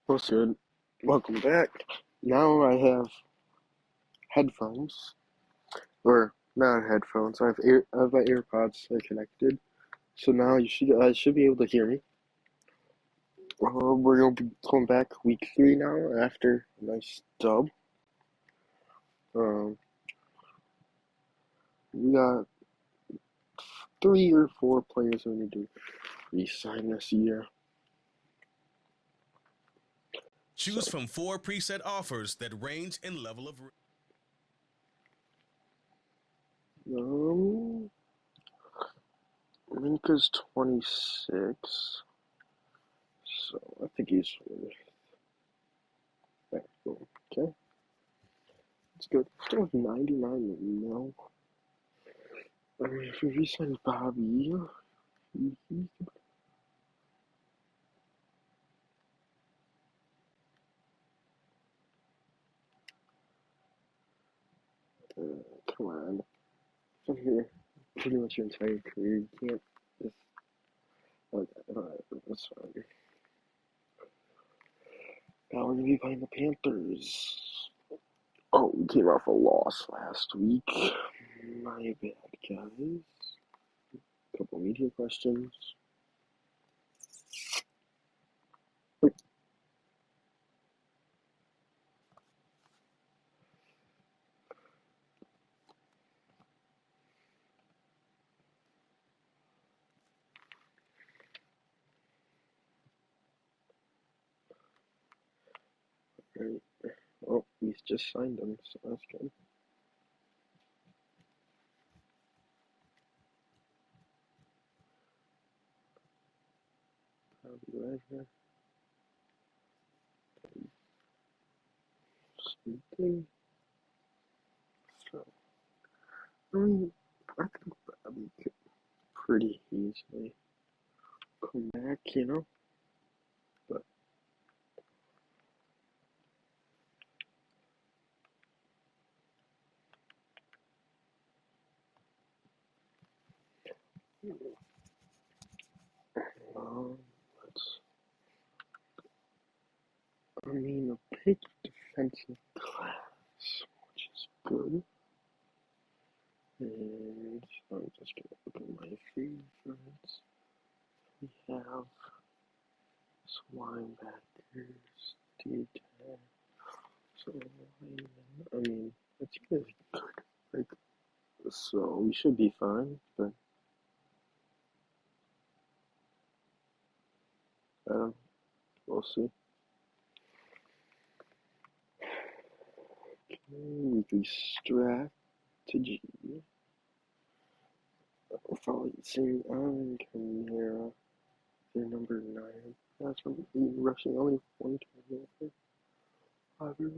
What's good? Welcome back. Now I have headphones, or not headphones. I have my AirPods connected, so now I should be able to hear me. We're gonna be going back week 3 now after a nice dub. Um, we got 3 or 4 players we need to re-sign this year. Choose So, from 4 preset offers that range in level of risk. um, Minka's 26, so I think he's worth that. Okay. It's good. Still have 99 mil. I mean, if we re-sign Bobby, come on. From here, pretty much your entire career, you can't just. That's fine. Now we're gonna be playing the Panthers. Oh, we came off a loss last week. My bad, guys. Couple media questions. Right. Oh, he's just signed him, so that's good. Bobby Wagner. Something. So, I mean, I think Bobby could pretty easily come back, but um, let's, I mean, a big defensive class, which is good. And I'm just gonna look at my favorites. We have some linebackers, D-tag, so I mean, it's really good. Like, so we should be fine, but we'll see. Okay, weekly strategy. Focusing on Camara, their number 9. That's from rushing only 120 over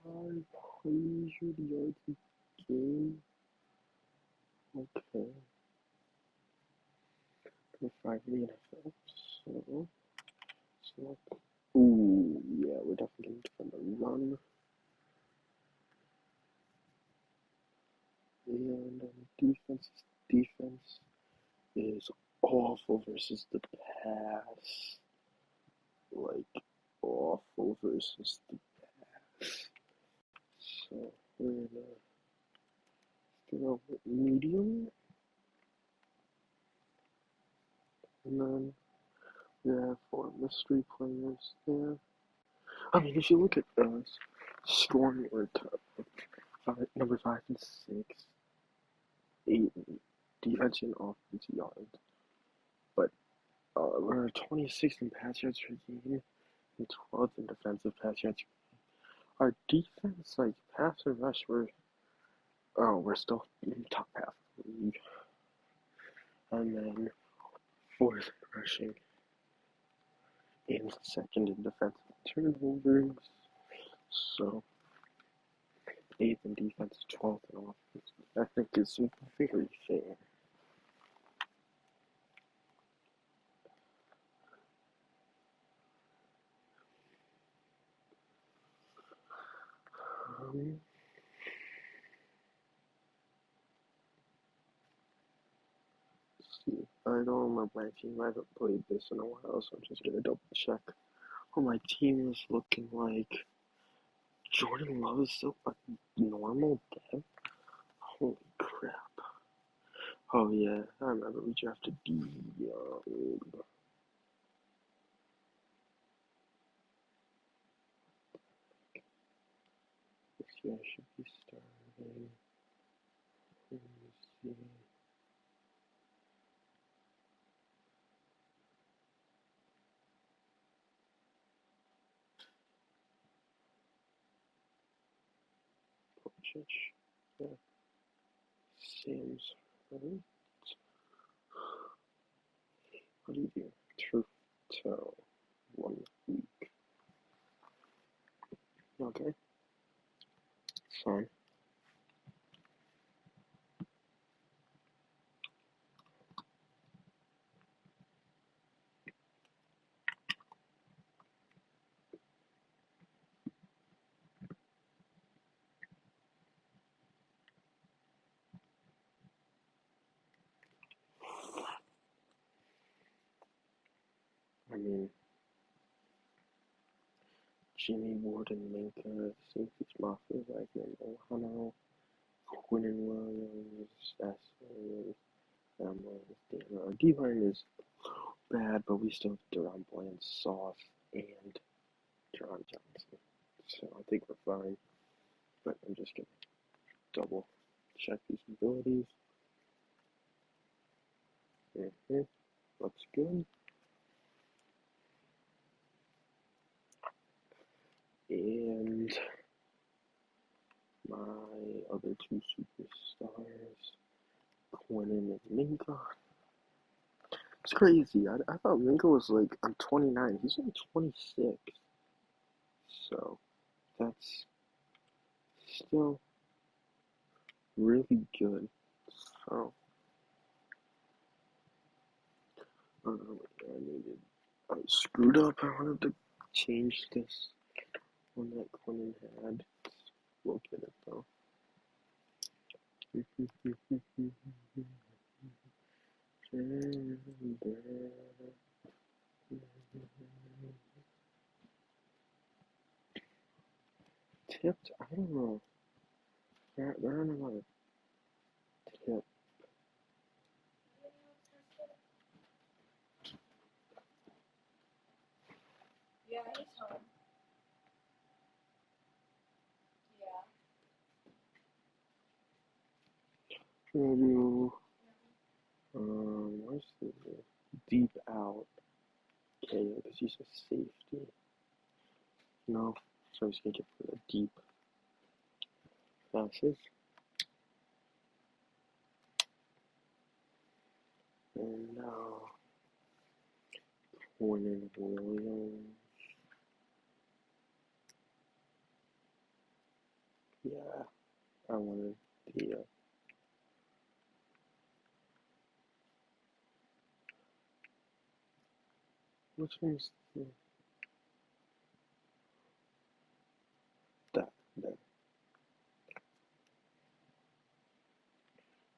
500 yards a game. Okay. Go 5 in the NFL. So, ooh, yeah, we're definitely going to defend the run. And defense is awful versus the pass. Like, awful versus the pass. So, we're going to go with medium. And then we have 4 mystery players there. I mean, if you look at scoring, we're number 5 and 6, 8 defense and offense yards. But we're 26th in pass yards per game and 12th in defensive pass yards. Our defense, like pass or rush, we're still in top half of the league. And then 4th in rushing and 2nd in defensive turnovers. So 8th in defense, 12th in offense. I think it's very fair. Um, let's see. I don't remember my team. I haven't played this in a while, so I'm just gonna double check Oh, my team is looking like Jordan Love is still a normal dev? Holy crap. Oh yeah, I remember we drafted D. This guy should be starting. Let me see. Yeah. Sam's right. What do you do? Truth tell. 1 week. Okay. Fine. I mean, Jimmy Ward and Minka, Safety's Mafia, Wagner, Ohano, Quinnen Williams, S. Williams, Williams, our D-line is bad, but we still have Deron Bland, Sauce, and John Johnson. So I think we're fine. But I'm just going to double check these abilities. Looks good. And my other two superstars, Quinnen and Minka. It's crazy. I thought Minka was like, I'm 29. He's only 26. So that's still really good. So I screwed up. I wanted to change this one that Quinnen had. Look at it though. Tipped? I don't know. There aren't a lot of tips. Yeah, he's home. Yeah. Maybe where's the deep out? Okay, because he's a safety. No, so I was gonna get for the deep passes. And now Quinnen Williams. Yeah, I wanted the which one's the that.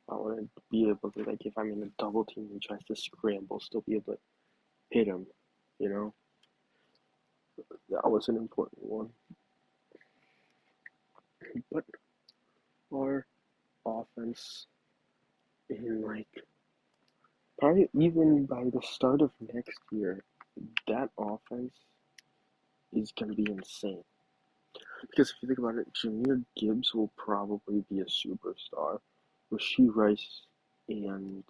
I wanted to be able to, like, if I'm in a double team and he tries to scramble, still be able to hit him, you know? That was an important one. But our offense, in like, probably even by the start of next year, that offense is going to be insane. Because if you think about it, Jahmyr Gibbs will probably be a superstar. Rashee Rice and,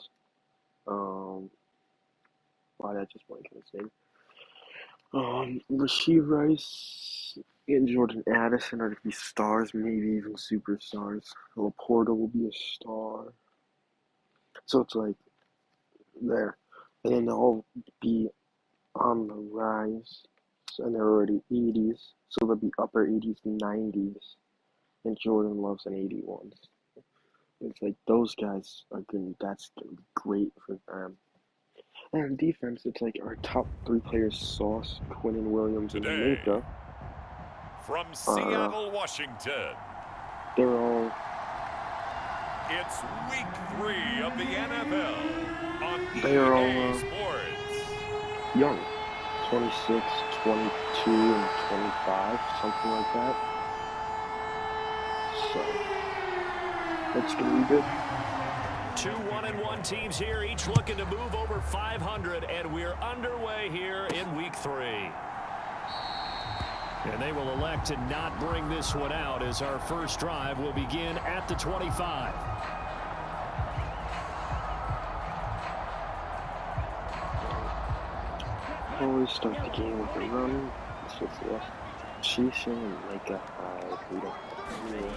why did I just blank on his name? Rashee Rice and Jordan Addison are to be stars, maybe even superstars. Laporta will be a star. So it's like, there. And then they'll all be on the rise. And they're already 80s. So they'll be upper 80s, 90s. And Jordan Love's an 81s. It's like those guys are good. That's gonna be great for them. And on defense, it's like our top 3 players: Sauce, Quinnen Williams, and Minka. From Seattle, Washington. They're all. It's week 3 of the NFL on They are all Sports. young, 26, 22 and 25, something like that. So that's gonna be good. 2 1-1 teams here, each looking to move over 500, and we're underway here in week 3. And they will elect to not bring this one out as our first drive will begin at the 25. Always start the game with a run. It's just chasing and make a high. We don't really.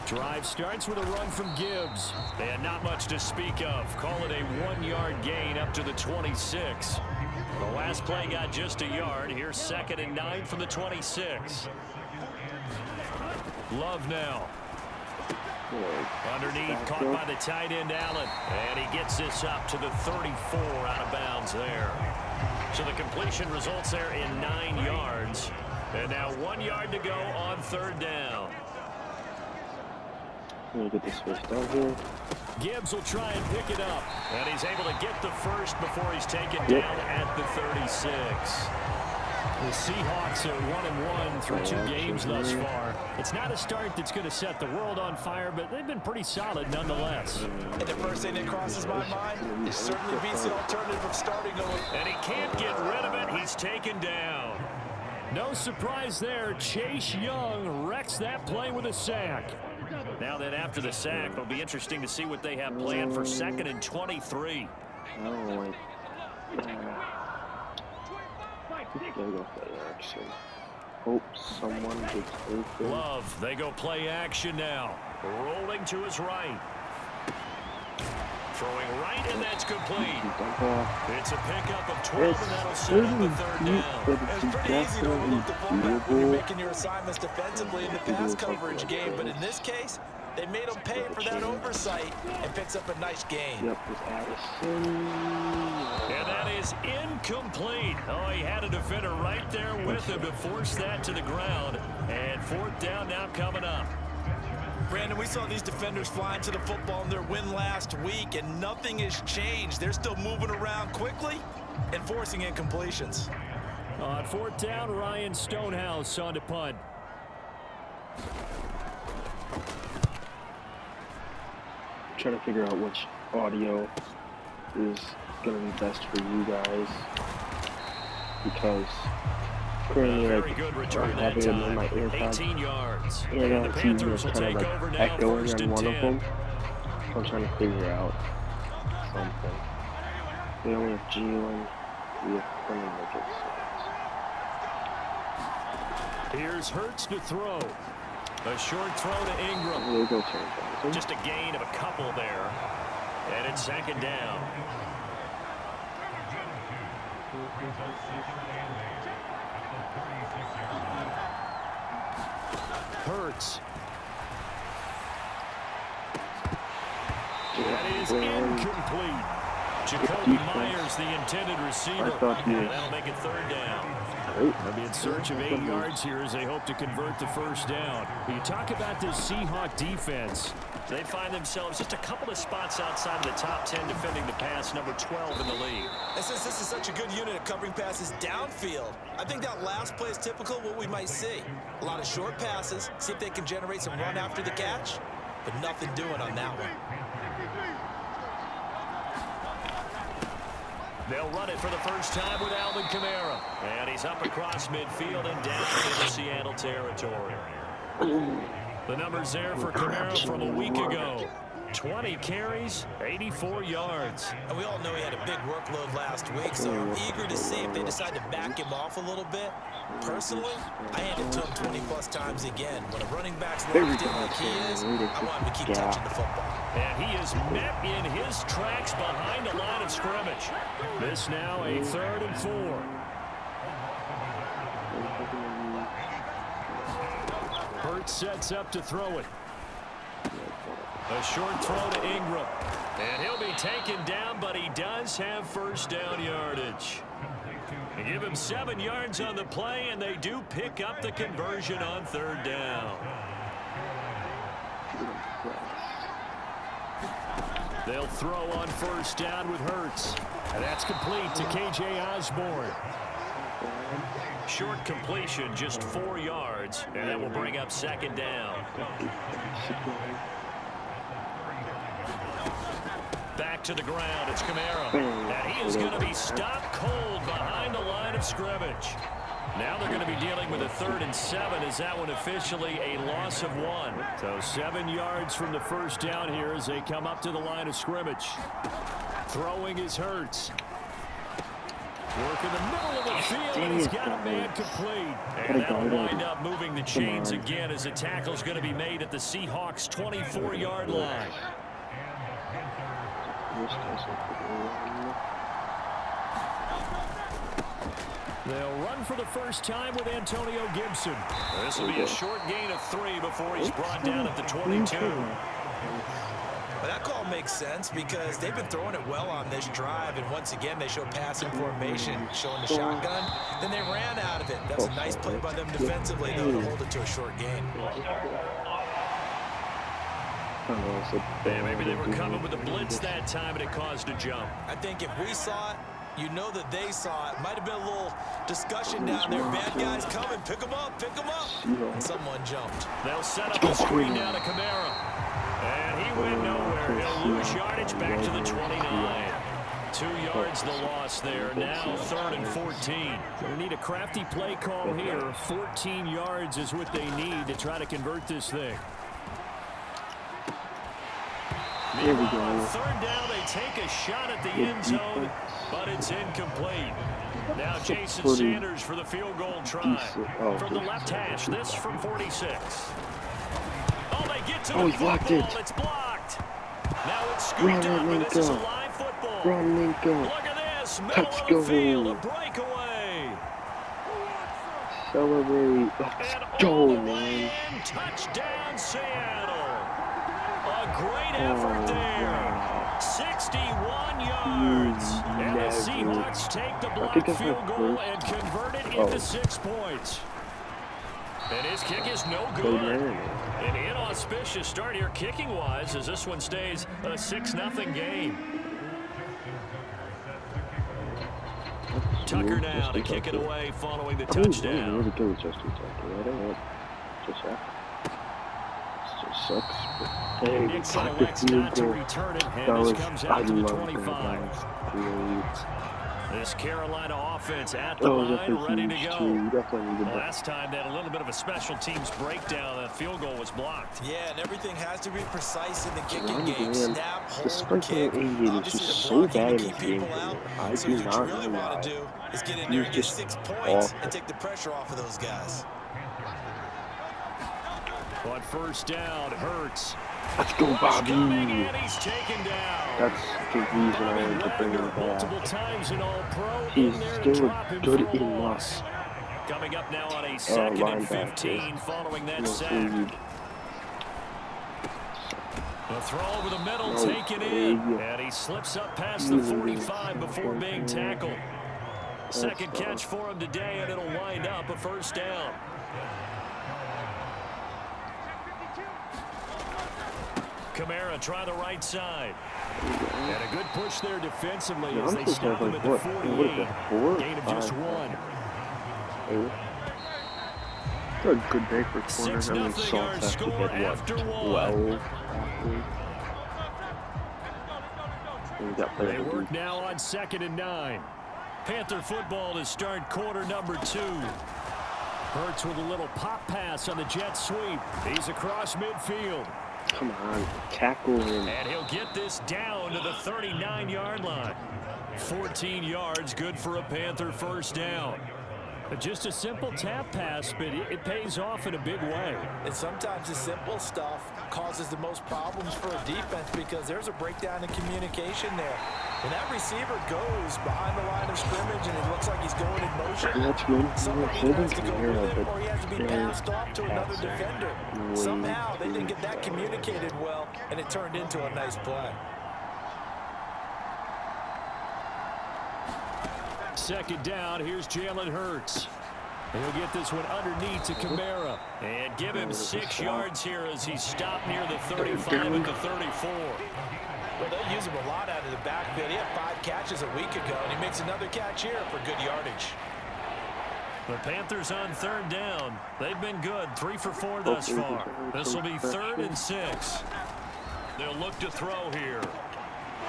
Drive starts with a run from Gibbs. And not much to speak of. Call it a 1-yard gain up to the 26. The last play got just a yard. Here's 2nd and 9 from the 26. Love now. Underneath, caught by the tight end Allen. And he gets this up to the 34 out of bounds there. So the completion results there in 9 yards. And now 1 yard to go on 3rd down. Let me get this first down here. Gibbs will try and pick it up. And he's able to get the first before he's taken down at the 36. The Seahawks are 1-1 through 2 games thus far. It's not a start that's going to set the world on fire, but they've been pretty solid nonetheless. And the first thing that crosses my mind is certainly beats the alternative of starting over. And he can't get rid of it. He's taken down. No surprise there. Chase Young wrecks that play with a sack. Now then, after the sack, it'll be interesting to see what they have planned for 2nd and 23. Oh, they go play action. Hope someone gets open. Love, they go play action now. Rolling to his right. Throwing right, and that's complete. It's a pickup of 12, and that'll set up the 3rd down. It's pretty easy to overlook the fullback when you're making your assignments defensively in the pass coverage game, but in this case, they made him pay for that oversight and picks up a nice gain. Yep, with Addison. And that is incomplete. Oh, he had a defender right there with him to force that to the ground. And 4th down now coming up. Brandon, we saw these defenders flying to the football in their win last week, and nothing has changed. They're still moving around quickly and forcing incompletions. On 4th down, Ryan Stonehouse on to punt. Trying to figure out which audio is going to be best for you guys, because currently very good return I'm having it in my time. AirPods. 18 yards. And And the TV Panthers is will kind take of over like now, echoing 1st on and one 10. of them. So I'm trying to figure out something. We only have Jalen. We have plenty of it. Here's Hurts to throw. A short throw to Ingram. There you go, Terry Johnson. Just a gain of a couple there. And it's 2nd down. Hurts. That is incomplete. Jacoby Myers, the intended receiver. And that'll make it 3rd down. They'll be in search of 8 yards here as they hope to convert the first down. When you talk about this Seahawk defense, they find themselves just a couple of spots outside of the top 10 defending the pass, number 12 in the league. And since this is such a good unit at covering passes downfield, I think that last play is typical of what we might see. A lot of short passes, see if they can generate some run after the catch, but nothing doing on that one. They'll run it for the first time with Alvin Kamara. And he's up across midfield and down into Seattle territory. The numbers there for Kamara from a week ago. 20 carries, 84 yards. And we all know he had a big workload last week, so I'm eager to see if they decide to back him off a little bit. Personally, I hand it to him 20-plus times again. When a running back's locked in like he is, I want him to keep touching the football. And he is met in his tracks behind the line of scrimmage. This now a 3rd and 4. Hurts sets up to throw it. A short throw to Ingram. And he'll be taken down, but he does have first down yardage. They give him 7 yards on the play, and they do pick up the conversion on 3rd down. They'll throw on first down with Hurts. And that's complete to K.J. Osborne. Short completion, just 4 yards, and that will bring up second down. Back to the ground, it's Kamara. And he is going to be stopped cold behind the line of scrimmage. Now they're going to be dealing with a 3rd and 7 as that one officially a loss of 1. So 7 yards from the first down here as they come up to the line of scrimmage. Throwing is Hurts. Work in the middle of the field, and he's got a man complete. And that'll wind up moving the chains again as the tackle's going to be made at the Seahawks' 24-yard line. They'll run for the first time with Antonio Gibson. This will be a short gain of 3 before he's brought down at the 22. Well, that call makes sense because they've been throwing it well on this drive, and once again they show passing formation, showing the shotgun. Then they ran out of it. That's a nice play by them defensively, though, to hold it to a short gain. Yeah, maybe they were coming with a blitz that time, and it caused a jump. I think if we saw it, you know that they saw it. Might have been a little discussion down there. Bad guys coming. Pick them up. Pick them up. And someone jumped. They'll set up a screen down to Kamara. And he went nowhere. He'll lose yardage back to the 29. 2 yards the loss there. Now 3rd and 14. They need a crafty play call here. 14 yards is what they need to try to convert this thing. There we go. On 3rd down, they take a shot at the end zone, but it's incomplete. Now Jason Sanders for the field goal try. From the left hash, this from 46. Oh, they get to the football. It's blocked. Now it's scooped up, and this is a live football. Look at this, middle of the field, a breakaway. Celebrate. Let's go, man. Touchdown, Seattle. A great effort there. 61 yards. And the Seahawks take the blocked field goal and convert it into 6 points. And his kick is no good. An inauspicious start here kicking-wise as this one stays a 6-0 game. Tucker now to kick it away following the touchdown. Sucks. Nixon elects not to return it, and this comes out to the 25. This Carolina offense at the line, ready to go. Last time they had a little bit of a special teams breakdown. That field goal was blocked. Yeah, and everything has to be precise in the kicking game. Snap, hold, kick. Obviously, the blocking to keep people out. So what you really want to do is get in there and get 6 points and take the pressure off of those guys. On 1st down, Hurts. Let's go, Bobby. And he's taken down. That's the reason I wanted to bring him Multiple back. times in all pro. He's still good in enough. Coming up now on a 2nd and 15 following that sack. The throw over the middle, taken in. And he slips up past the 45 before being tackled. Second catch for him today, and it'll wind up a 1st down. Kamara try the right side. And a good push there defensively as they stop him at the 48. Gain of just 1. It's a good day for corners. 6-0 our score after 1. They work now on 2nd and 9. Panther football to start quarter number 2. Hurts with a little pop pass on the jet sweep. He's across midfield. Come on, tackle him. And he'll get this down to the 39-yard line. 14 yards, good for a Panther 1st down. Just a simple tap pass, but it pays off in a big way. And sometimes the simple stuff causes the most problems for a defense because there's a breakdown in communication there. When that receiver goes behind the line of scrimmage and it looks like he's going in motion, somebody has to go with him or he has to be passed off to another defender. Somehow they didn't get that communicated well, and it turned into a nice play. 2nd down, here's Jalen Hurts. He'll get this one underneath to Kamara. And give him 6 yards here as he's stopped near the 35 at the 34. Well, they'll use him a lot out of the backfield. He had 5 catches a week ago, and he makes another catch here for good yardage. The Panthers on third down. They've been good, 3 for 4 thus far. This will be 3rd and 6. They'll look to throw here.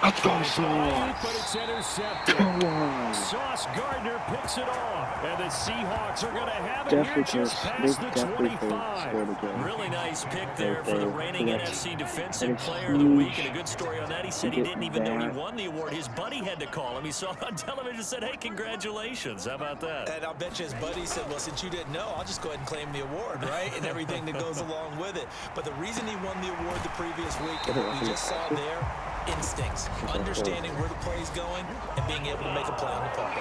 Let's go, Sauce. But it's intercepted. Come on. Sauce Gardner picks it off. And the Seahawks are going to have it Definitely here just past the definitely 25. Really nice pick there for the reigning NFC Defensive That's Player of the Week. huge. And a good story on that. He said he didn't even know he won the award. His buddy had to call him. He saw it on television and said, hey, congratulations. How about that? And I'll bet you his buddy said, well, since you didn't know, I'll just go ahead and claim the award, right? And everything that goes along with it. But the reason he won the award the previous week, and what we just saw there, instincts, understanding where the play is going, and being able to make a play on the football.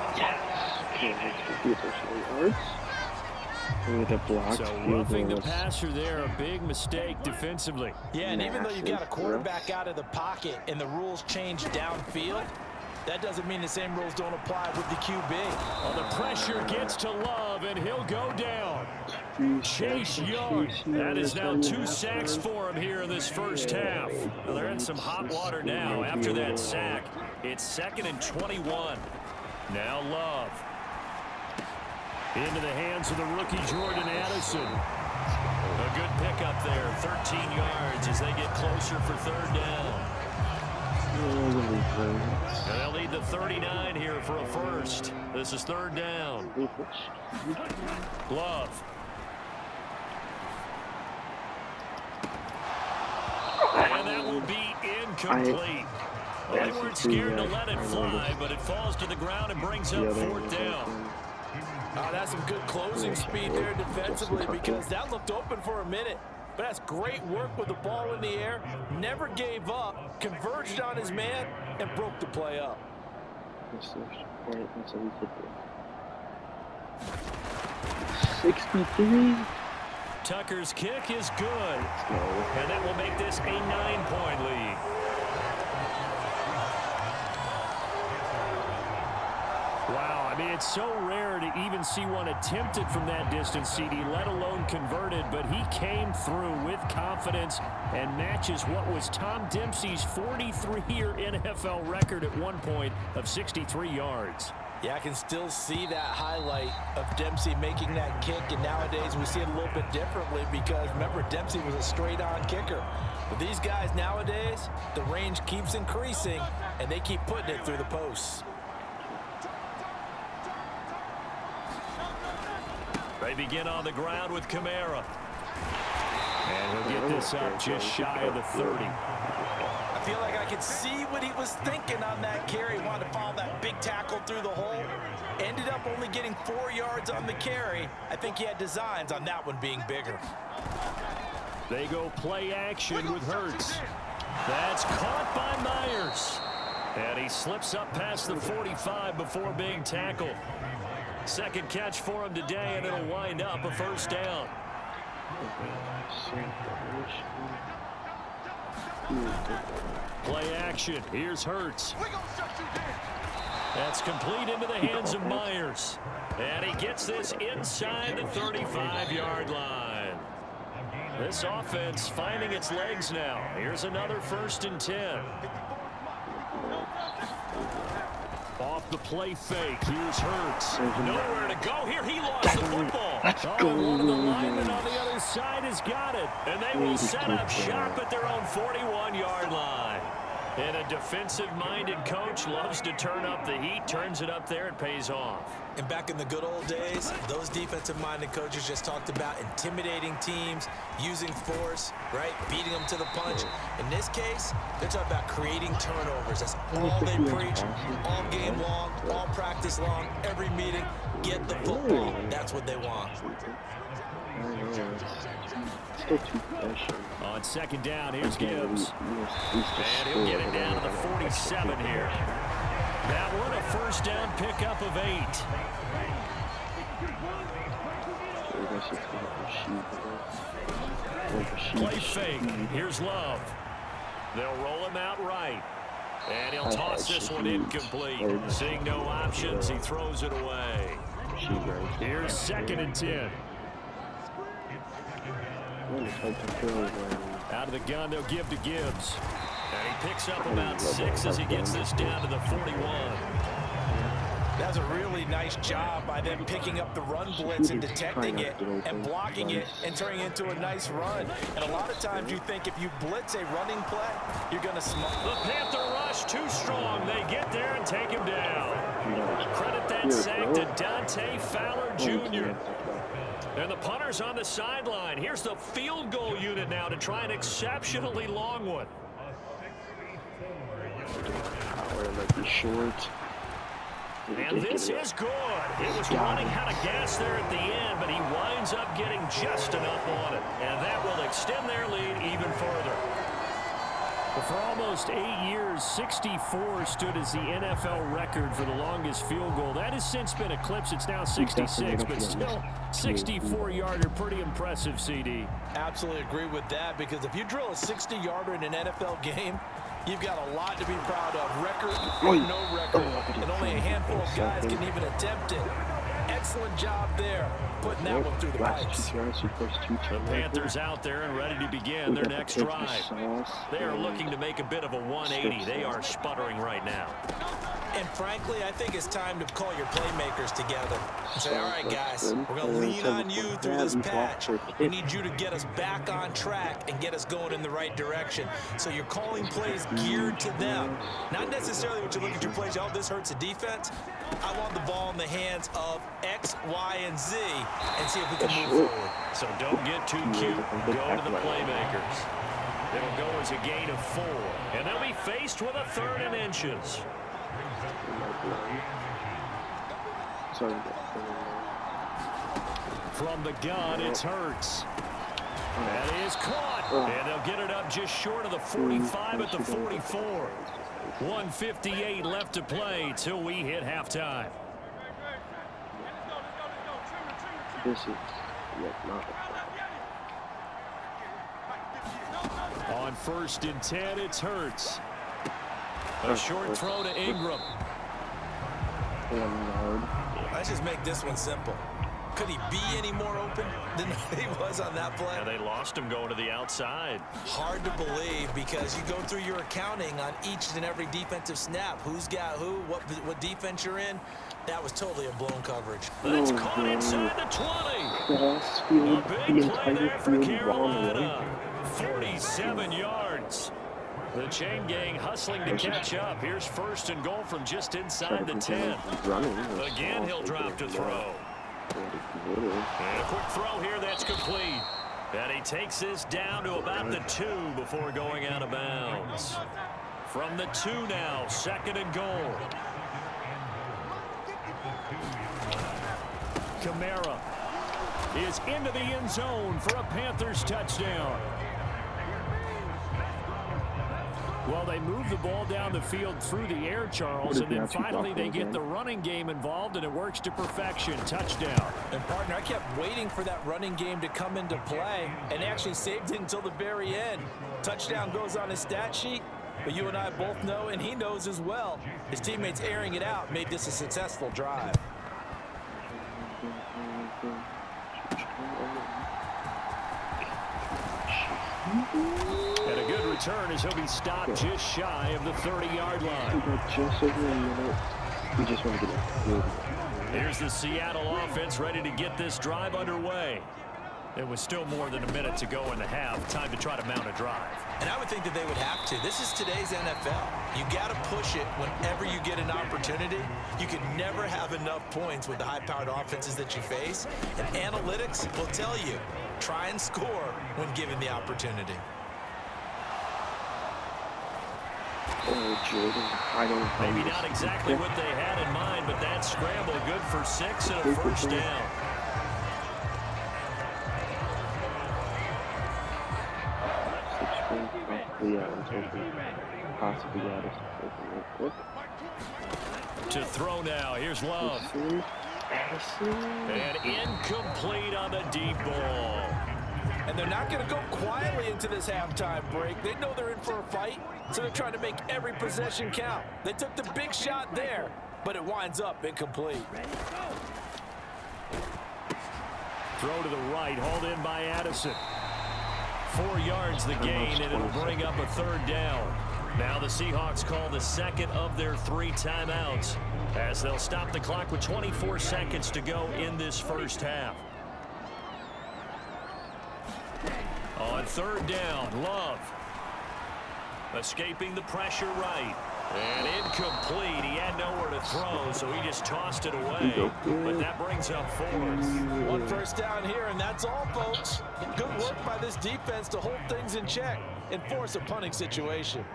So roughing the passer there, a big mistake defensively. Yeah, and even though you got a quarterback out of the pocket and the rules change downfield, that doesn't mean the same rules don't apply with the QB. Well, the pressure gets to Love, and he'll go down. Chase Young. That is now 2 sacks for him here in this first half. Well, they're in some hot water now after that sack. It's 2nd and 21. Now Love. Into the hands of the rookie Jordan Addison. A good pickup there, 13 yards as they get closer for 3rd down. And they'll need the 39 here for a first. This is 3rd down. Love. And that will be incomplete. Well, they weren't scared to let it fly, but it falls to the ground and brings up 4th down. That's some good closing speed there defensively because that looked open for a minute. But that's great work with the ball in the air. Never gave up, converged on his man, and broke the play up. 63. Tucker's kick is good. And that will make this a 9-point lead. Wow, I mean, it's so rare to even see one attempted from that distance, CD, let alone converted, but he came through with confidence and matches what was Tom Dempsey's 43-year NFL record at one point of 63 yards. Yeah, I can still see that highlight of Dempsey making that kick, and nowadays we see it a little bit differently because, remember, Dempsey was a straight-on kicker. But these guys nowadays, the range keeps increasing, and they keep putting it through the posts. They begin on the ground with Kamara. And he'll get this up just shy of the 30. I feel like I could see what he was thinking on that carry. He wanted to follow that big tackle through the hole. Ended up only getting 4 yards on the carry. I think he had designs on that one being bigger. They go play action with Hurts. That's caught by Myers. And he slips up past the 45 before being tackled. Second catch for him today, and it'll wind up a first down. Play action. Here's Hurts. That's complete into the hands of Myers. And he gets this inside the 35-yard line. This offense finding its legs now. Here's another 1st and 10. Off the play fake. Here's Hurts. Nowhere to go here. He lost the football. Let's go. One of the linemen on the other side has got it. And they will set up shop at their own 41-yard line. And a defensive-minded coach loves to turn up the heat, turns it up there, it pays off. And back in the good old days, those defensive-minded coaches just talked about intimidating teams, using force, right, beating them to the punch. In this case, they're talking about creating turnovers. That's all they preach, all game long, all practice long, every meeting. Get the football. That's what they want. On 2nd down, here's Gibbs. And he'll get it down to the 47 here. That one a first down pickup of 8. Play fake. Here's Love. They'll roll him out right. And he'll toss this one incomplete. Seeing no options, he throws it away. Here's 2nd and 10. Out of the gun, they'll give to Gibbs. And he picks up about 6 as he gets this down to the 41. That's a really nice job by them picking up the run blitz and detecting it and blocking it and turning it into a nice run. And a lot of times you think if you blitz a running play, you're going to smoke. The Panther rush too strong. They get there and take him down. Credit that sack to Dante Fowler Jr. And the punter's on the sideline. Here's the field goal unit now to try an exceptionally long one. Power might be short. And this is good. It was running out of gas there at the end, but he winds up getting just enough on it. And that will extend their lead even further. Well, for almost 8 years, 64 stood as the NFL record for the longest field goal. That has since been eclipsed. It's now 66, but still 64-yarder. Pretty impressive, CD. Absolutely agree with that, because if you drill a 60-yarder in an NFL game, you've got a lot to be proud of. Record or no record. And only a handful of guys can even attempt it. Excellent job there, putting that one through the pipes. The Panthers out there and ready to begin their next drive. They are looking to make a bit of a 180. They are sputtering right now. And frankly, I think it's time to call your playmakers together and say, all right, guys, we're going to lean on you through this patch. We need you to get us back on track and get us going in the right direction. So you're calling plays geared to them. Not necessarily what you look at your plays, oh, this hurts the defense. I want the ball in the hands of X, Y, and Z and see if we can move forward. So don't get too cute. Go to the playmakers. It'll go as a gain of 4. And they'll be faced with a 3rd and inches. From the gun, it's Hurts. That is caught. And they'll get it up just short of the 45 at the 44. 1:58 left to play till we hit halftime. This is not On 1st and 10, it's Hurts. A short throw to Ingram. 1 yard. Let's just make this one simple. Could he be any more open than he was on that play? Yeah, they lost him going to the outside. Hard to believe, because you go through your accounting on each and every defensive snap. Who's got who, what defense you're in. That was totally a blown coverage. That's caught inside the 20. A big play there for Carolina. 47 yards. The chain gang hustling to catch up. Here's 1st and goal from just inside the 10. Again, he'll drop to throw. And a quick throw here that's complete. And he takes this down to about the 2 before going out of bounds. From the 2 now, 2nd and goal. Kamara is into the end zone for a Panthers touchdown. Well, they move the ball down the field through the air, Charles, and then finally they get the running game involved, and it works to perfection. Touchdown. And, partner, I kept waiting for that running game to come into play and actually saved it until the very end. Touchdown goes on his stat sheet, but you and I both know, and he knows as well, his teammates airing it out made this a successful drive. And a good return as he'll be stopped just shy of the 30-yard line. We just want to get it. Here's the Seattle offense ready to get this drive underway. There was still more than a minute to go in the half. Time to try to mount a drive. And I would think that they would have to. This is today's NFL. You got to push it whenever you get an opportunity. You can never have enough points with the high-powered offenses that you face. And analytics will tell you, try and score when given the opportunity. Oh, Jordan, I don't know. Maybe not exactly what they had in mind, but that scramble good for 6 and a 1st down. Possibly got us. To throw now. Here's Love. And incomplete on the deep ball. And they're not going to go quietly into this halftime break. They know they're in for a fight, so they're trying to make every possession count. They took the big shot there, but it winds up incomplete. Throw to the right, hauled in by Addison. 4 yards the gain, and it'll bring up a 3rd down. Now the Seahawks call the second of their 3 timeouts as they'll stop the clock with 24 seconds to go in this first half. On third down, Love. Escaping the pressure right. And incomplete. He had nowhere to throw, so he just tossed it away. But that brings up fourth. One first down here, and that's all, folks. Good work by this defense to hold things in check and force a punting situation.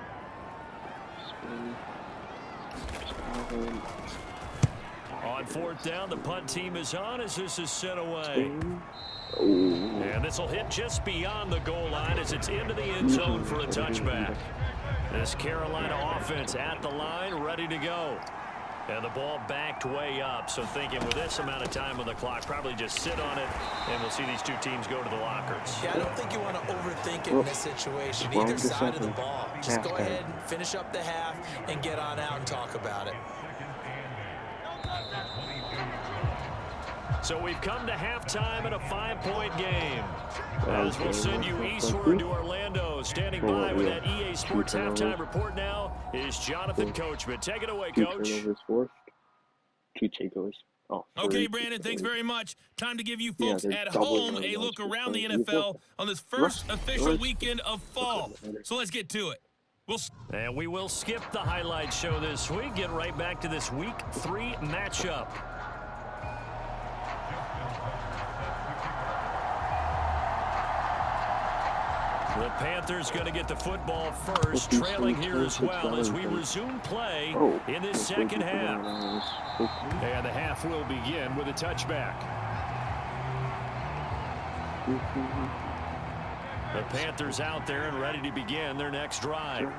On fourth down, the punt team is on as this is sent away. And this will hit just beyond the goal line as it's into the end zone for a touchback. This Carolina offense at the line, ready to go. And the ball backed way up, so thinking with this amount of time on the clock, probably just sit on it, and we'll see these two teams go to the lockers. Yeah, I don't think you want to overthink it in this situation, either side of the ball. Just go ahead and finish up the half and get on out and talk about it. So we've come to halftime in a 5-point game. As we'll send you eastward to Orlando. Standing by with that EA Sports halftime report now is Jonathan Coachman. Take it away, Coach. Two takeovers. Oh, okay, Brandon, thanks very much. Time to give you folks at home a look around the NFL on this first official weekend of fall. So let's get to it. And we will skip the highlight show this week. Get right back to this Week 3 matchup. The Panthers going to get the football first, trailing here as well as we resume play in this second half. And the half will begin with a touchback. The Panthers out there and ready to begin their next drive.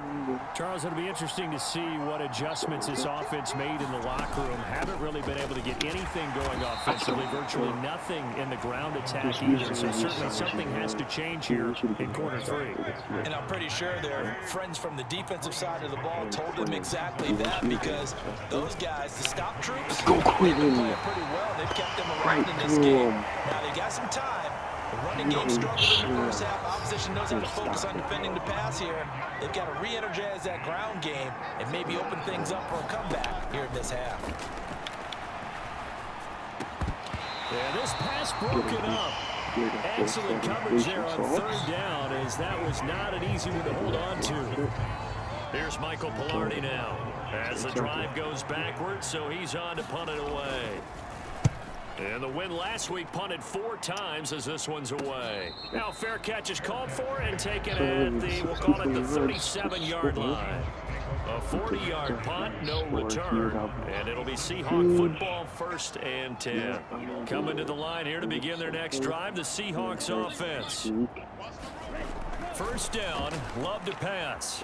Charles, it'll be interesting to see what adjustments this offense made in the locker room. Haven't really been able to get anything going offensively, virtually nothing in the ground attack either. So certainly something has to change here in quarter 3. And I'm pretty sure their friends from the defensive side of the ball told them exactly that, because those guys, the stop troops, they've been playing pretty well. They've kept them around in this game. Now they got some time. The running game struggled in the first half. Opposition knows how to focus on defending the pass here. They've got to re-energize that ground game and maybe open things up for a comeback here in this half. Yeah, this pass broken up. Excellent coverage there on third down, as that was not an easy one to hold on to. Here's Michael Pilardi now as the drive goes backwards, so he's on to punt it away. And the win last week punted 4 times as this one's away. Now fair catch is called for and taken at the, we'll call it the 37-yard line. A 40-yard punt, no return. And it'll be Seahawk football, 1st and 10. Coming to the line here to begin their next drive, the Seahawks offense. First down, Love to pass.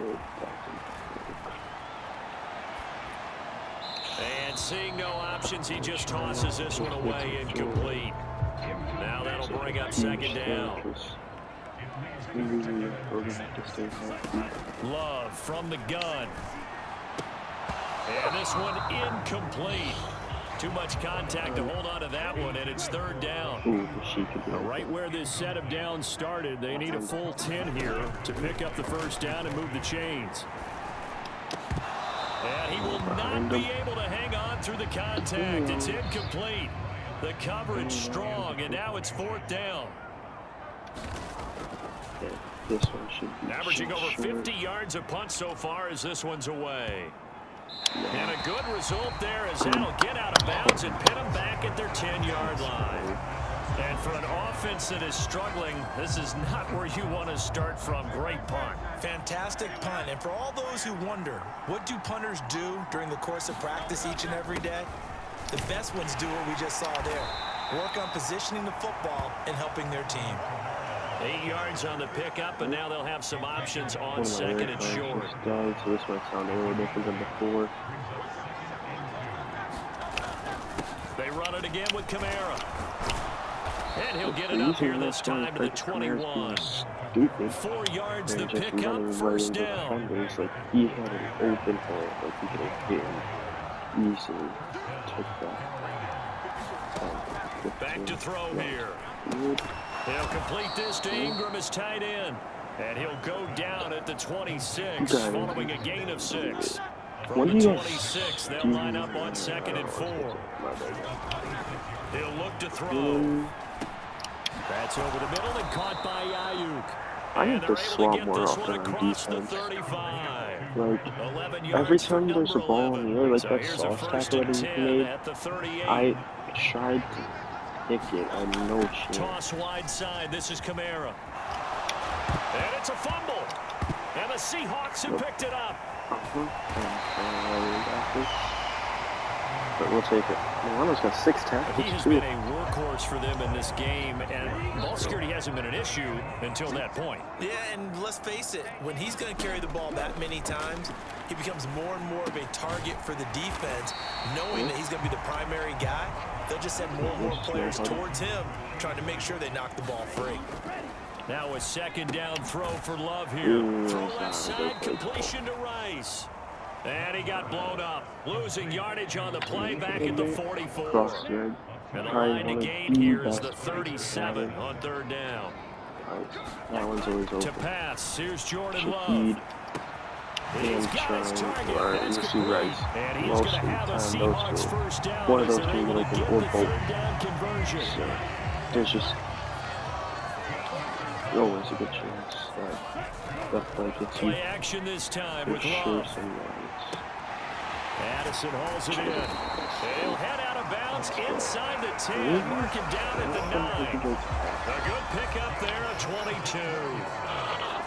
And seeing no options, he just tosses this one away incomplete. Now that'll bring up second down. Love from the gun. And this one incomplete. Too much contact to hold on to that one, and it's third down. Right where this set of downs started, they need a full 10 here to pick up the first down and move the chains. And he will not be able to hang on through the contact. It's incomplete. The coverage strong, and now it's 4th down. This one should be averaging over 50 yards a punt so far as this one's away. And a good result there as that'll get out of bounds and pin them back at their 10-yard line. And for an offense that is struggling, this is not where you want to start from. Great punt. Fantastic punt. And for all those who wonder, what do punters do during the course of practice each and every day? The best ones do what we just saw there. Work on positioning the football and helping their team. 8 yards on the pickup, and now they'll have some options on second and short. So this might sound a little different than before. They run it again with Kamara. And he'll get it up here this time to the 21. 4 yards the pickup, first down. Like he had an open hole, like he could have hit him easily. Took that. Back to throw here. He'll complete this to Ingram as tight end. And he'll go down at the 26 following a gain of 6. From the 26, they'll line up on 2nd and 4. He'll look to throw. That's over the middle and caught by Ayuk. I need to swap more often on defense. Like, every time there's a ball in the air, like that sauce tackle that he made, I tried to pick it. I had no chance. Toss wide side. This is Kamara. And it's a fumble. And the Seahawks have picked it up. But we'll take it. Milano's got 6 tackles. He has been a workhorse for them in this game, and ball security hasn't been an issue until that point. Yeah, and let's face it, when he's going to carry the ball that many times, he becomes more and more of a target for the defense, knowing that he's going to be the primary guy. They'll just send more and more players towards him, trying to make sure they knock the ball free. Now a 2nd down throw for Love here. Throw left side, completion to Rice. And he got blown up. Losing yardage on the play back at the 44. And the line to gain here is the 37 on 3rd down. That one's always open. To pass, here's Jordan Love. He's got his target. And he's going to have a Seahawks first down. One of those can be like an old bolt. So, there's just always a good chance that like it's play action this time with Love. Addison hauls it in. He'll head out of bounds inside the 10. Mark him down at the 9. A good pickup there at 22.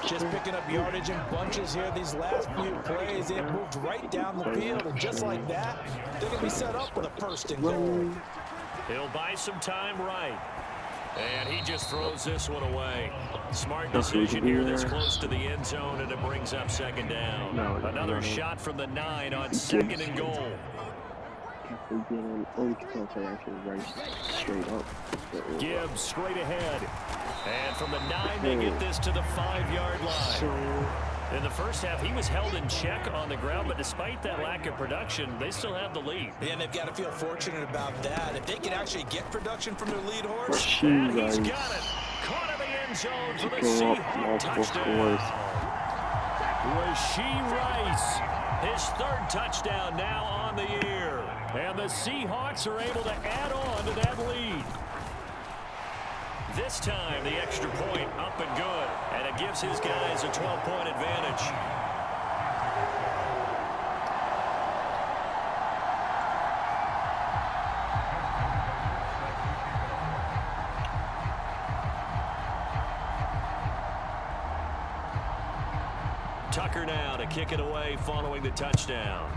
Just picking up yardage in bunches here. These last few plays, they have moved right down the field. And just like that, they're going to be set up with a 1st and goal. He'll buy some time right. And he just throws this one away. Smart decision here that's close to the end zone, and it brings up 2nd down. Another shot from the 9 on 2nd and goal. Gibbs straight ahead. And from the 9, they get this to the 5-yard line. In the first half, he was held in check on the ground, but despite that lack of production, they still have the lead. Yeah, and they've got to feel fortunate about that. If they can actually get production from their lead horse, and he's got it. Caught in the end zone for the Seahawks touchdown. Rashee Rice, his 3rd touchdown now on the year. And the Seahawks are able to add on to that lead. This time, the extra point up and good, and it gives his guys a 12-point advantage. Tucker now to kick it away following the touchdown.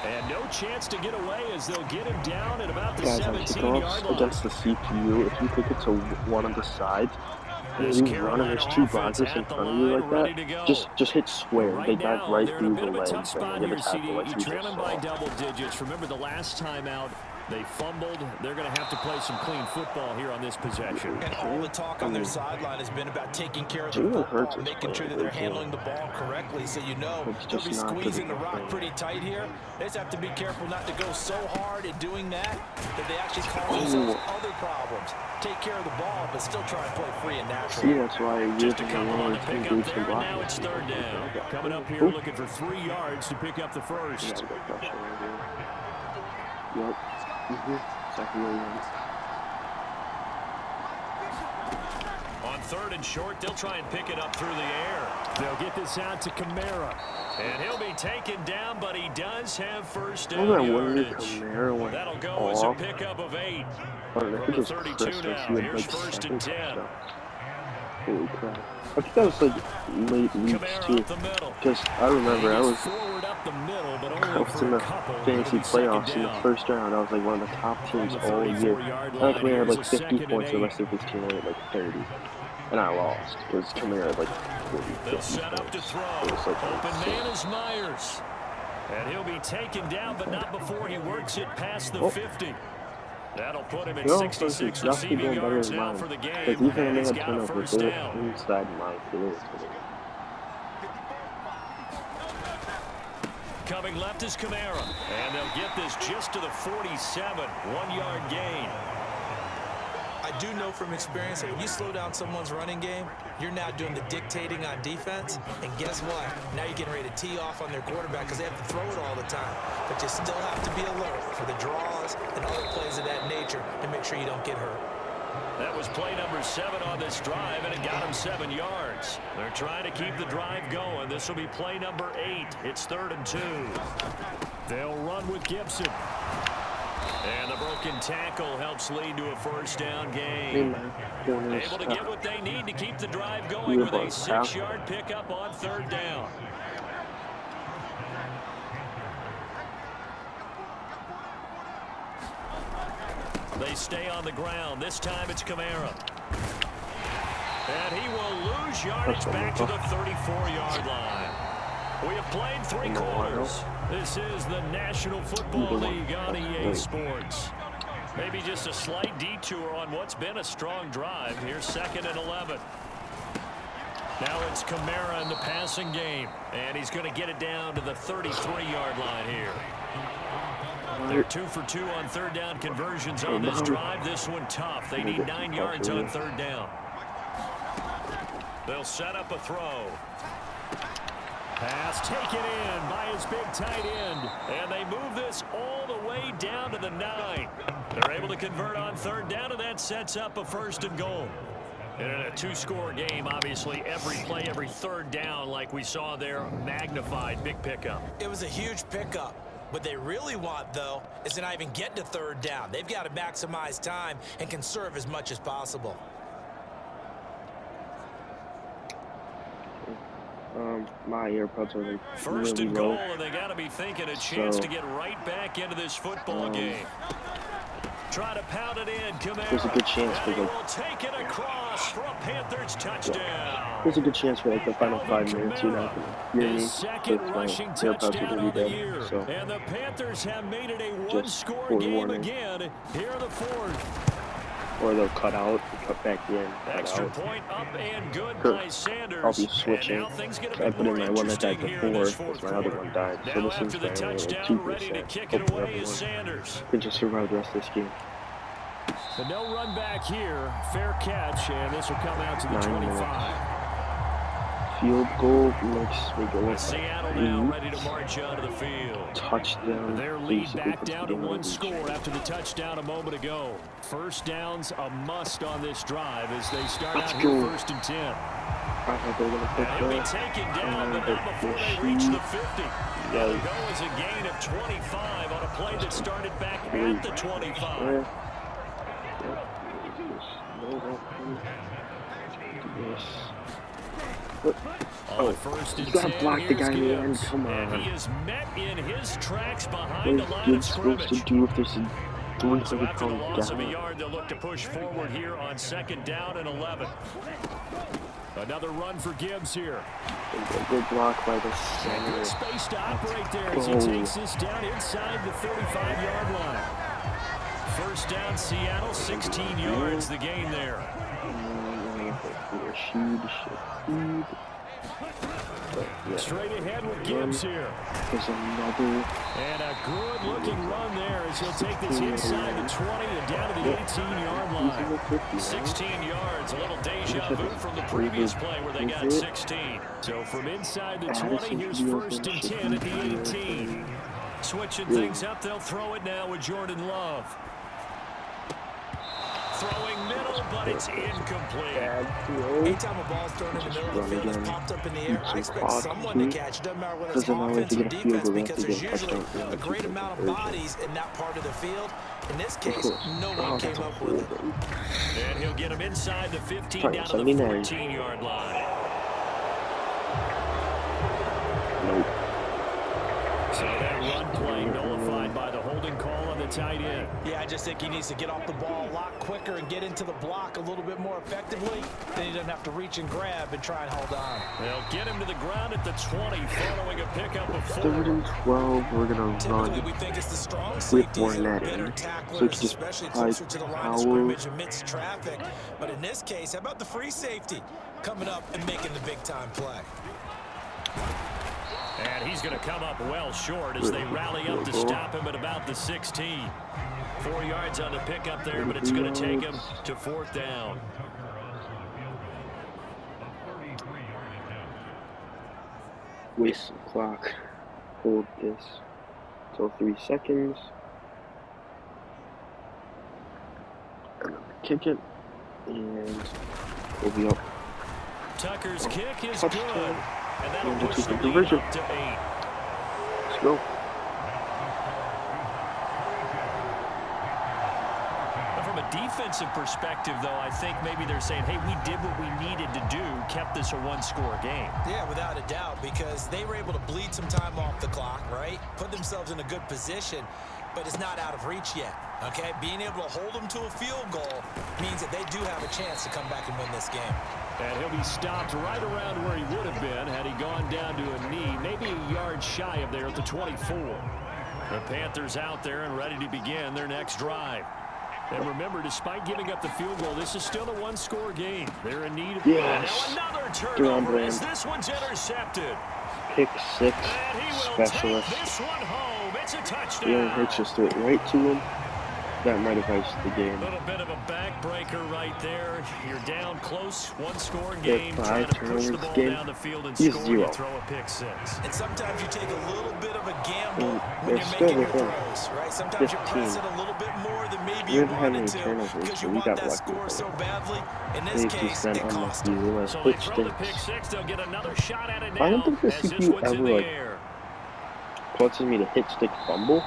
And no chance to get away as they'll get him down at about the 17-yard line. Against the CPU, if you take it to one of the sides, and you run and there's 2 blockers in front of you like that, just hit square. They dive right through the legs and get a tackle like you just trailing by double digits. Remember the last time out, they fumbled. They're going to have to play some clean football here on this possession. And all the talk on their sideline has been about taking care of the football, making sure that they're handling the ball correctly. So you know they'll be squeezing the rock pretty tight here. They just have to be careful not to go so hard in doing that they actually cause themselves other problems. Take care of the ball, but still try and play free and natural. See, that's why just a couple on the pickup there, and now it's 3rd down. Coming up here looking for 3 yards to pick up the first. Yep. Exactly what he wants. On 3rd and short, they'll try and pick it up through the air. They'll get this out to Kamara. And he'll be taken down, but he does have first down yardage. That'll go as a pickup of 8. From the 32 now, here's 1st and 10. Holy crap. I think that was like late weeks too. Because I remember I was in the fantasy playoffs in the 1st round. I was like one of the top teams all year. I think Kamara had like 50 points, the rest of his team had like 30. And I lost because Kamara had like 40. They'll set up to throw. Open man is Myers. And he'll be taken down, but not before he works it past the 50. That'll put him at 66 receiving yards now for the game. And he's got a first down. Inside my field. Coming left is Kamara. And they'll get this just to the 47. 1-yard gain. I I do know from experience that when you slow down someone's running game, you're now doing the dictating on defense. And guess what? Now you're getting ready to tee off on their quarterback because they have to throw it all the time. But you still have to be alert for the draws and other plays of that nature and make sure you don't get hurt. That was play number 7 on this drive, and it got him 7 yards. They're trying to keep the drive going. This will be play number 8. It's 3rd and 2. They'll run with Gibson. And the broken tackle helps lead to a first down gain. Able to get what they need to keep the drive going with a 6-yard pickup on 3rd down. They stay on the ground. This time it's Kamara. And he will lose yardage back to the 34-yard line. We have played 3 quarters. This is the National Football League on EA Sports. Maybe just a slight detour on what's been a strong drive. Here's 2nd and 11. Now it's Kamara in the passing game. And he's going to get it down to the 33-yard line here. They're 2 for 2 on 3rd down conversions on this drive. This one tough. They need 9 yards on 3rd down. They'll set up a throw. Pass taken in by his big tight end. And they move this all the way down to the 9. They're able to convert on 3rd down, and that sets up a 1st and goal. And in a 2-score game, obviously, every play, every 3rd down, like we saw there, magnified, big pickup. It was a huge pickup. What they really want, though, is to not even get to 3rd down. They've got to maximize time and conserve as much as possible. My earbuds are like 1st really and low, goal, and they got to be thinking a chance to get right back into this football game. Try to pound it in. Kamara. There's a good chance for will take it across for a Panthers touchdown. There's a good chance for like the final 5 minutes. You're not gonna hear me. His 2nd rushing touchdown of the year. So and the Panthers have made it a 1-score game again here in the 4th. Or they'll cut out and cut back in. Extra point up and good by Sanders. I'll be switching. And now things get a I bit put in more my one that died interesting here before in this because 4th my other quarter. one died. So Now this after is the like touchdown, ready to 2%. kick it away is Sanders. Can just survive the rest of this game. But no run back here. Fair catch, and this will come out to the 25. Field goal makes me go up. Seattle now ready to march onto the field. Touchdown. Their lead back down to 1 score after the touchdown a moment ago. 1st downs a must on this drive as they start out here 1st and 10. I thought they were going to put He'll be taken down, but not before they reach the 50. Yeah. The goal is a gain of 25 on a play that started back at the 25. Oh, you gotta block the guy in the end. Come on. And he is met in his tracks What behind is the line Gibbs of supposed scrimmage. to do if there's a So 300 after the pound loss of a guy? yard, they'll look to push forward here on 2nd down and 11. Another run for Gibbs here. Good block by the Good center. space to operate there as he takes this down inside the 35-yard line. 1st down, Seattle, 16 yards, the gain there. Straight ahead with Gibbs here. There's another. And a good-looking run there as he'll take this inside the 20 and down to the 18-yard line. 16 yards, a little deja vu from the previous play where they got 16. So from inside the 20, here's 1st and 10 at the 18. Switching things up, they'll throw it now with Jordan Love. Throwing middle, but it's incomplete. Anytime a ball's thrown in the middle of the field, it's popped up in the air, I expect someone to catch it. Doesn't matter whether it's offense or defense, because there's usually a great amount of bodies in that part of the field. In this case, no one came up with it. And he'll get him inside the 15 down to the 14-yard line. So that run play nullified by the holding call on the tight end. Yeah, I just think he needs to get off the ball a lot quicker and get into the block a little bit more effectively. Then he doesn't have to reach and grab and try and hold on. They'll get him to the ground at the 20 following a pickup of 4. 3rd and 12, we're going to run we think it's the strong with safeties more and better netting. tacklers, So it's just especially like closer to the line of power. scrimmage amidst traffic. But in this case, how about the free safety coming up and making the big-time play? And he's going to come up well short as they rally up to stop him at about the 16. 4 yards on the pickup there, but it's going to take him to 4th down. Waste some clock. Hold this till 3 seconds. And then kick it. And we'll be up. Tucker's kick is good. And that'll And push this is the the lead conversion. up to 8. Let's go. From a defensive perspective, though, I think maybe they're saying, hey, we did what we needed to do, kept this a one-score game. Yeah, without a doubt, because they were able to bleed some time off the clock, right? Put themselves in a good position, but it's not out of reach yet, okay? Being able to hold them to a field goal means that they do have a chance to come back and win this game. And he'll be stopped right around where he would have been had he gone down to a knee, maybe a yard shy of there at the 24. The Panthers out there and ready to begin their next drive. And remember, despite giving up the field goal, this is still a one-score game. They're in need of... Yes. And now another turnover as Brand. this one's intercepted. Pick 6. And he will Specialist. take this one home. It's a touchdown. Jalen Hurts just threw it right to him. That might have iced the game. A little bit of a backbreaker right there. You're down close, one-score They game, have trying to 5 push the turnovers ball game. down the field and He's score. 0. You throw a pick 6. And sometimes you take a little bit of a gamble And when they're you're still making your within throws, right? Sometimes you 15. press it a little bit more than maybe We you haven't had wanted any to turnovers, because so you we want got that lucky. score so badly. In this They've case, just been it cost unlucky. them. Realize So they Hurts throw the stinks. pick 6. They'll get another shot at it now I don't think as this this CPU one's in ever, the like, air. causes me to hit stick fumble.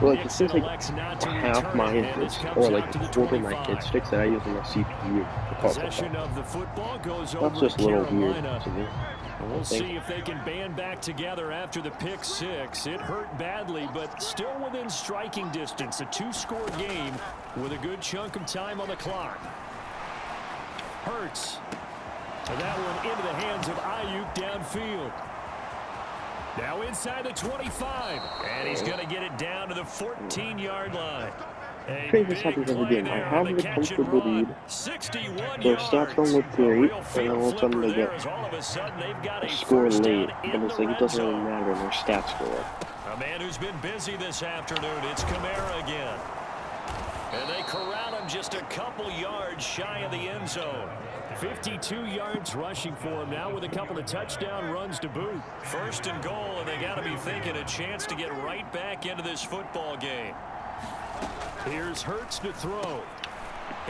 But like, it Nixon seems like elects not to half return my it, hit and this sticks, comes or like out to the a quarter of my 25. hit sticks that I use on my CPU. to cause Possession that. of the football goes That's over just to a little weird Carolina. to me. And we'll I think. see if they can band back together after the pick 6. It hurt badly, but still within striking distance. A 2-score game with a good chunk of time on the clock. Hurts. And that one into the hands of Ayuk downfield. Now inside the 25. And he's going to get it down to the 14-yard line. A Crazy big happens every play game. I there have on a the catch and comfortable run. lead. 61 Their yards. stats don't look A great, real and then field all of a sudden flipper they there get as all of a sudden they've got a a score first late, down but in it's the like it red doesn't really zone. matter in their stats for it. A man who's been busy this afternoon. It's Kamara again. And they corral him just a couple yards shy of the end zone. 52 yards rushing for him now with a couple of touchdown runs to boot. First and goal, and they got to be thinking a chance to get right back into this football game. Here's Hurts to throw.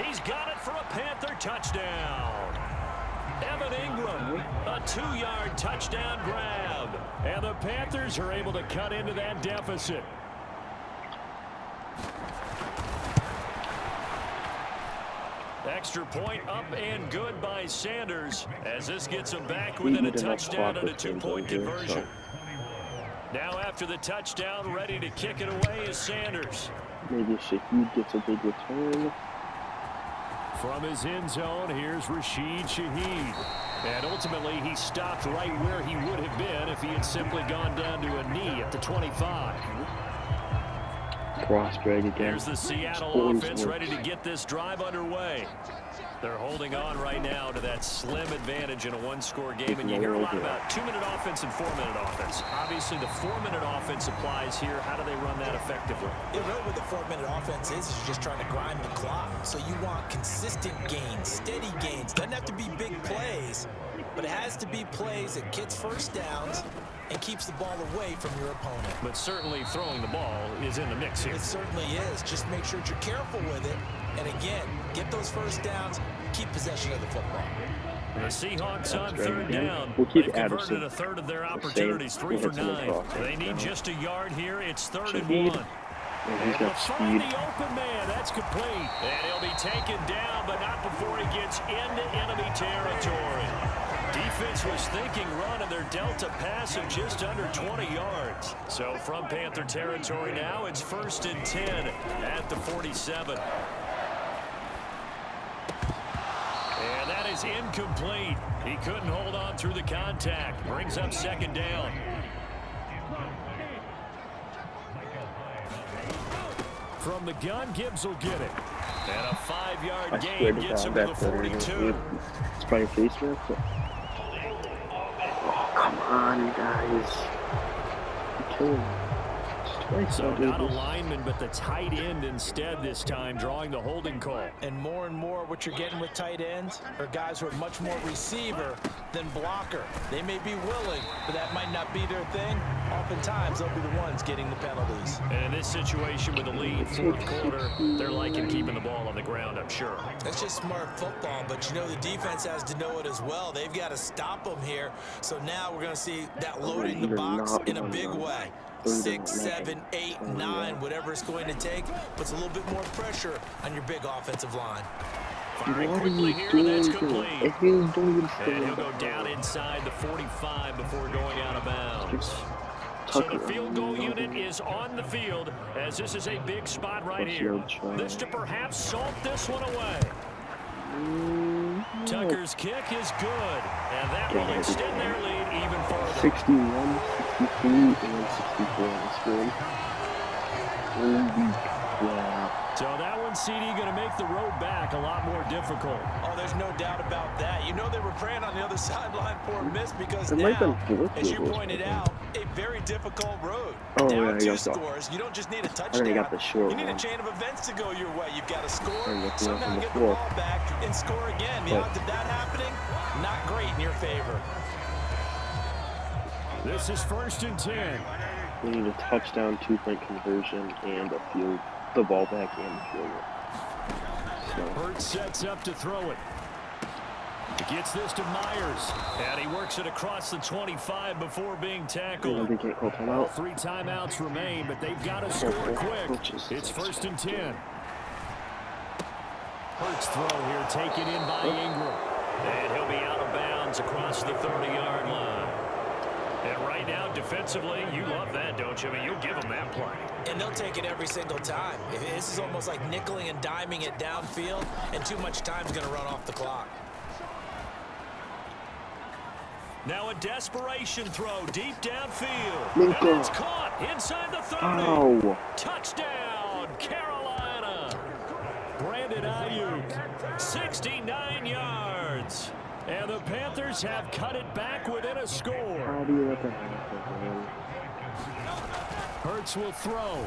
He's got it for a Panther touchdown. Evan Ingram, a 2-yard touchdown grab. And the Panthers are able to cut into that deficit. Extra point up and good by Sanders as this gets him back within a touchdown and a 2-point conversion. Now after the touchdown, ready to kick it away is Sanders. Maybe Shaheed gets a big return. From his end zone, here's Rashid Shaheed. And ultimately, he stopped right where he would have been if he had simply gone down to a knee at the 25. Crossbreak again. There's the Seattle offense ready to get this drive underway. They're holding on right now to that slim advantage in a 1-score game. And you hear a lot about 2-minute offense and 4-minute offense. Obviously, the 4-minute offense applies here. How do they run that effectively? Yeah, really what the 4-minute offense is you're just trying to grind the clock. So you want consistent gains, steady gains. Doesn't have to be big plays, but it has to be plays that gets first downs and keeps the ball away from your opponent. But certainly throwing the ball is in the mix here. It certainly is. Just make sure that you're careful with it. And again, get those first downs, keep possession of the football. The Seahawks on 3rd down. We'll keep They've converted Addison a third of their the opportunities, same. 3 for We'll hit 9. some across. They need just a yard here. It's 3rd and Shaheed. 1. And he's Able got to find speed. the open man. That's complete. And he'll be taken down, but not before he gets into enemy territory. Defense was thinking run, and they're dealt a pass of just under 20 yards. So from Panther territory now, it's 1st and 10 at the 47. And that is incomplete. He couldn't hold on through the contact. Brings up 2nd down. From the gun, Gibbs will get it. And a 5-yard gain gets him to the 42. It's probably face mask. Oh, come on, guys. You're killing me. It's twice. So not a lineman, but the tight end instead this time, drawing the holding call. And more what you're getting with tight ends are guys who are much more receiver than blocker. They may be willing, but that might not be their thing. Oftentimes, they'll be the ones getting the penalties. And in this situation with the lead, fourth quarter, they're liking keeping the ball on the ground, I'm sure. That's just smart football, but you know the defense has to know it as well. They've got to stop them here. So now we're going to see that loading the box in a big way. 6, 7, 8, 9, whatever it's going to take, puts a little bit more pressure on your big offensive line. Firing quickly here, and that's complete. And he'll go down inside the 45 before going out of bounds. So the field goal unit is on the field, as this is a big spot right here. This to perhaps salt this one away. Tucker's kick is good, and that will extend their lead even further. 61, 63, and 64 on the screen. Holy crap. So that one, CD, going to make the road back a lot more difficult. Oh, there's no doubt about that. You know they were praying on the other sideline for a miss because it now, as you pointed out, a very difficult road. Oh, down yeah, 2 scores. You don't just need a touchdown. got the short you need one. a chain of events to go your way. You've got to score, somehow get the ball back, and score again. The odds of that happening, not great in your favor. This is 1st and 10. We need a touchdown, 2-point conversion, and the ball back and field goal. Hurts sets up to throw it. He gets this to Myers, and he works it across the 25 before being tackled. They can't call timeout. 3 timeouts remain, but they've got to score quick. It's 1st and 10. Hurts throw here taken in by Ingram. And he'll be out of bounds across the 30-yard line. And right now, defensively, you love that, don't you? I mean, you'll give them that play. And they'll take it every single time. This is almost like nickeling and diming it downfield, and too much time's going to run off the clock. Now a desperation throw deep downfield. Minka. And it's caught inside the 30. Ow. Touchdown, Carolina. Brandon Ayuk, 69 yards. And the Panthers have cut it back within a score. How do you let that happen, man? Hurts will throw.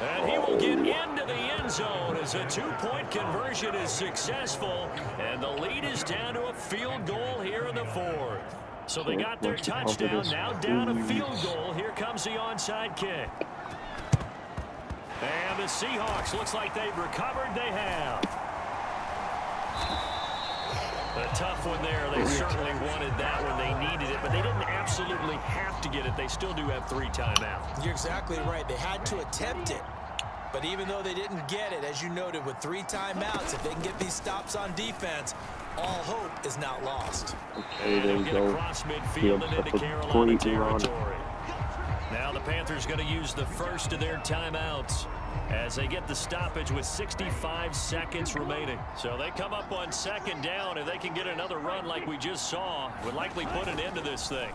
And he will get into the end zone as a 2-point conversion is successful. And the lead is down to a field goal here in the 4th. So they got their touchdown, now down a field goal. Here comes the onside kick. And the Seahawks, looks like they've recovered. They have. A tough one there. They certainly wanted that one. They needed it, but they didn't absolutely have to get it. They still do have 3 timeouts. You're exactly right. They had to attempt it. But even though they didn't get it, as you noted, with 3 timeouts, if they can get these stops on defense, all hope is not lost. Okay, there we get go. across midfield and into Carolina territory. Now the Panthers going to use the first of their timeouts as they get the stoppage with 65 seconds remaining. So they come up on 2nd down, and they can get another run like we just saw. Would likely put an end to this thing.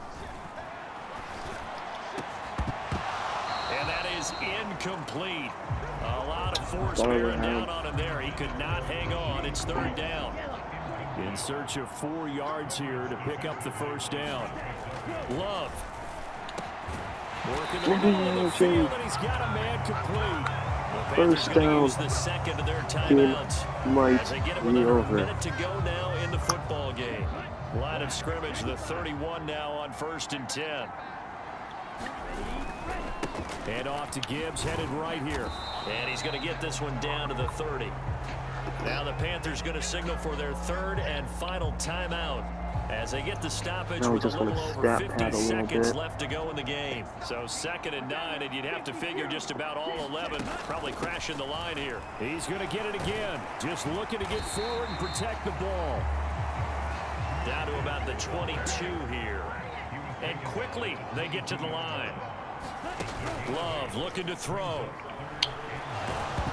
And that is incomplete. A lot of force bearing down on him there. He could not hang on. It's 3rd down. In search of 4 yards here to pick up the 1st down. Love. Working the middle of the field, and he's got a man complete. The Panthers going to use the 2nd of their timeouts as they get it with under a minute to go now in the football game. Line of scrimmage, the 31 now on 1st and 10. And off to Gibbs, headed right here. And he's going to get this one down to the 30. Now the Panthers going to signal for their 3rd and final timeout as they get the stoppage with a little over 50 seconds left to go in the game. So 2nd and 9, and you'd have to figure just about all 11 probably crashing the line here. He's going to get it again. Just looking to get forward and protect the ball. Down to about the 22 here. And quickly they get to the line. Love looking to throw.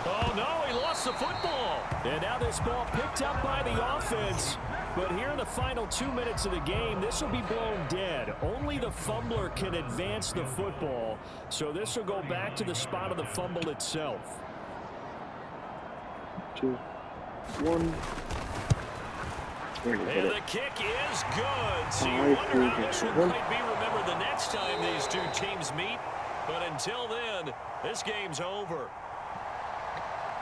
Oh, no, he lost the football. And now this ball picked up by the offense. But here in the final 2 minutes of the game, this will be blown dead. Only the fumbler can advance the football. So this will go back to the spot of the fumble itself. 2, 1. And the kick is good. So you wonder how this one might be remembered the next time these two teams meet. But until then, this game's over.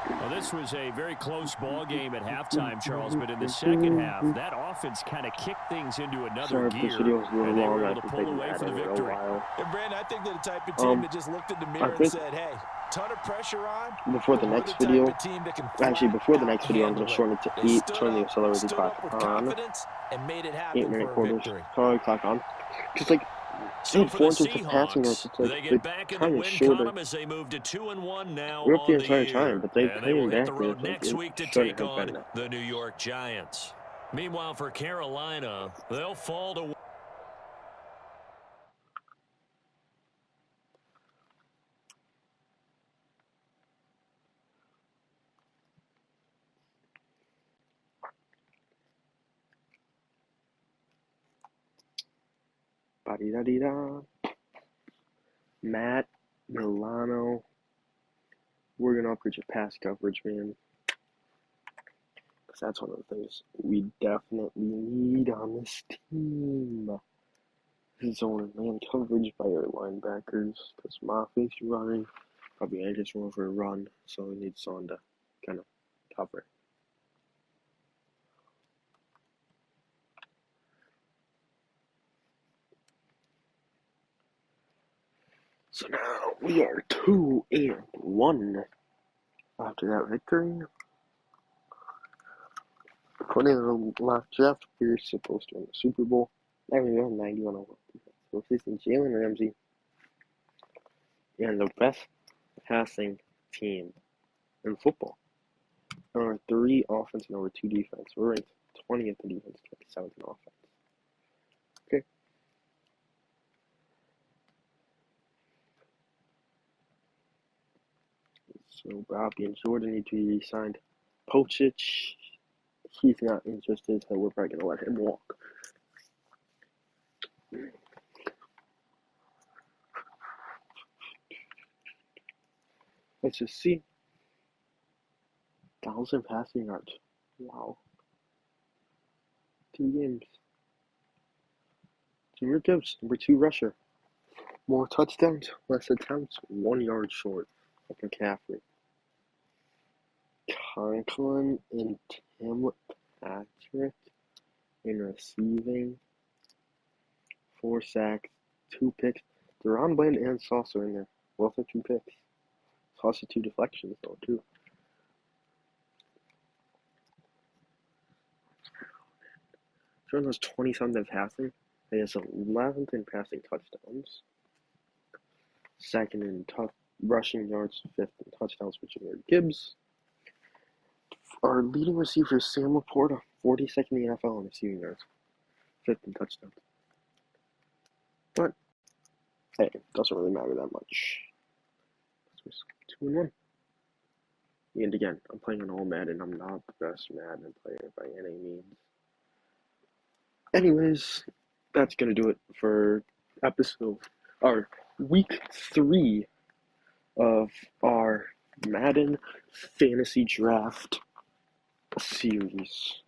Well, this was a very close ball game at halftime, Charles, but in the second half, that offense kind of kicked things into another gear, and they were able to pull away for the victory. And Brandon, I think they're the type of team that just looked in the mirror and said, hey, ton of pressure on. Before the next video, before the next video, I'm going to shorten it to 8, turn the accelerated clock on, and made it 8-minute quarters, clock on. Just like, So for the Seahawks, they get back in the win column as they move to 2-1 now we're up the on entire the time, year. but they And they will hit back the road next week to take on the New York Giants. Meanwhile, for Carolina, they'll fall to Ba-dee-da-dee-da. Matt Milano. We're going to upgrade your pass coverage, man. Because that's one of the things we definitely need on this team. Zone and man coverage by our linebackers. Because Mafi's running. Probably I just going for a run. So we need someone to kind of cover. So now we are 2-1 after that victory. According to the last draft, we're supposed to win the Super Bowl. I mean, we have 91 over. So facing Jalen Ramsey and the best passing team in football. Number 3 offense and number 2 defense. We're ranked 20th in defense, 27th in offense. Okay. So Bobby and Jordan need to be re-signed. Pochich, he's not interested, so we're probably gonna let him walk. Let's just see. 1,000 passing yards. Wow. 2 games. Junior Gibbs, number 2 rusher. More touchdowns, less attempts, 1 yard short of McCaffrey. Conklin and Tim Patrick in receiving. 4 sacks, 2 picks. Deron Bland and Sauce are in there. Both are 2 picks. Sauce has 2 deflections though too. Jordan has 20-something in passing. He has 11th in passing touchdowns. 2nd in rushing yards, 5th in touchdowns for Junior Gibbs. Our leading receiver is Sam Laporta, 42nd in the NFL in receiving yards, 5th in touchdowns. But, hey, it doesn't really matter that much. 2-1. And again, I'm playing on all Madden. I'm not the best Madden player by any means. Anyways, that's going to do it for week 3 of our Madden Fantasy Draft series.